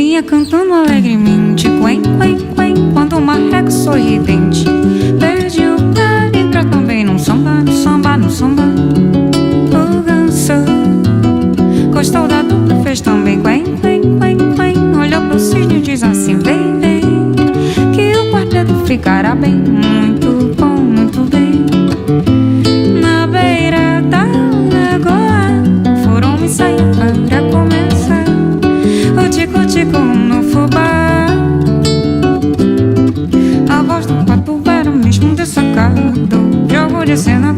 Vinha cantando alegremente, quen, quen, quen, quando o marreco sorridente pediu pra entrar também num samba, no samba, no samba. O ganso gostou da dupla, fez também quen, quen, quen, quen. Olhou pro cisne e diz assim: vem, vem, que o quarteto ficará bem, muito bom, muito bem. Na beira da lagoa foram ensaiar para começar o tico-tico no fubá. A voz do papo era o mesmo dessacado, jogo de cena